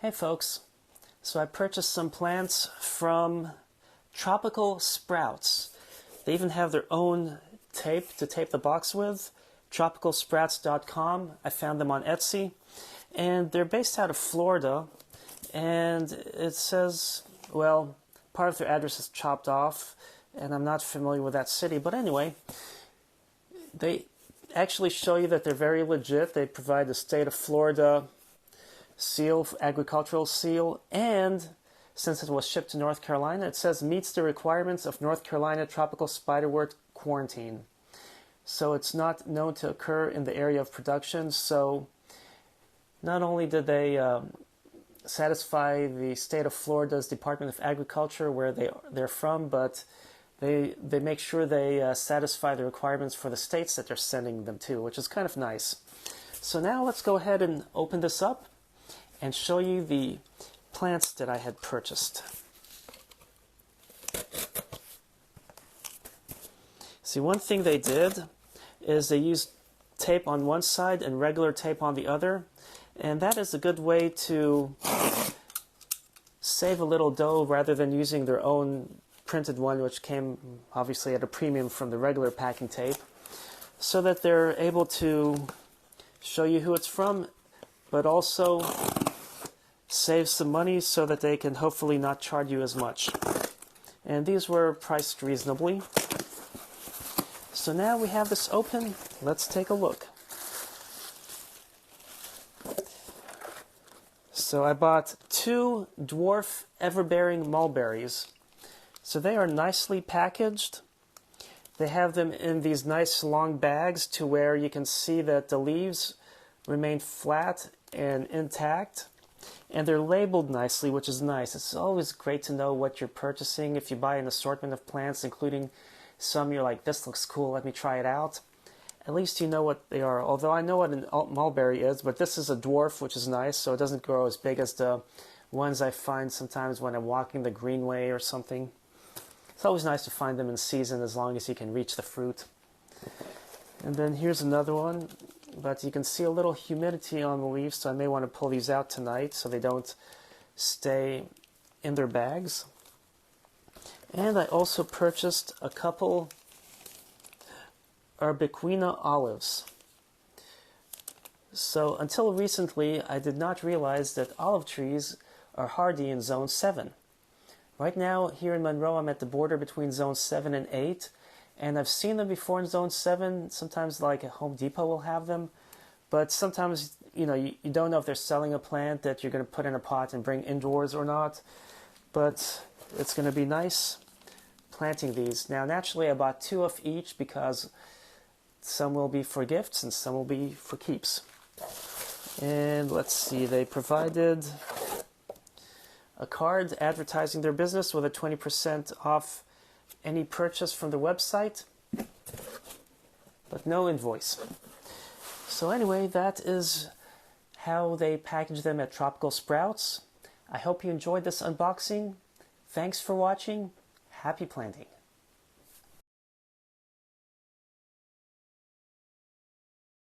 Hey folks, so I purchased some plants from TropicalSprouts. They even have their own tape to tape the box with, TropicalSprouts.com. I found them on Etsy, and they're based out of Florida, and it says, well, part of their address is chopped off, and I'm not familiar with that city, but anyway, they actually show you that they're very legit. They provide the state of Florida seal, agricultural seal, and since it was shipped to North Carolina, it says meets the requirements of North Carolina tropical spiderwort quarantine. So it's not known to occur in the area of production. So not only did they satisfy the state of Florida's Department of Agriculture where they're from, but they make sure they satisfy the requirements for the states that they're sending them to, which is kind of nice. So now let's go ahead and open this up and show you the plants that I had purchased. See, one thing they did is they used tape on one side and regular tape on the other, and that is a good way to save a little dough rather than using their own printed one, which came obviously at a premium from the regular packing tape, so that they're able to show you who it's from, but also save some money so that they can hopefully not charge you as much. And these were priced reasonably. So now we have this open. Let's take a look. So I bought 2 Dwarf Everbearing Mulberries. So they are nicely packaged. They have them in these nice long bags to where you can see that the leaves remain flat and intact. And they're labeled nicely, which is nice. It's always great to know what you're purchasing. If you buy an assortment of plants, including some you're like, this looks cool, let me try it out. At least you know what they are. Although I know what an mulberry is, but this is a dwarf, which is nice, so it doesn't grow as big as the ones I find sometimes when I'm walking the greenway or something. It's always nice to find them in season as long as you can reach the fruit. And then here's another one. But you can see a little humidity on the leaves, so I may want to pull these out tonight so they don't stay in their bags. And I also purchased a couple Arbequina Olives. So until recently, I did not realize that olive trees are hardy in Zone 7. Right now, here in Monroe, I'm at the border between Zone 7 and 8. And I've seen them before in Zone 7. Sometimes like a Home Depot will have them. But sometimes, you don't know if they're selling a plant that you're going to put in a pot and bring indoors or not. But it's going to be nice planting these. Now, naturally, I bought 2 of each because some will be for gifts and some will be for keeps. And let's see, they provided a card advertising their business with a 20% off any purchase from the website, but no invoice. So anyway, that is how they package them at TropicalSprouts. I hope you enjoyed this unboxing. Thanks for watching. Happy planting.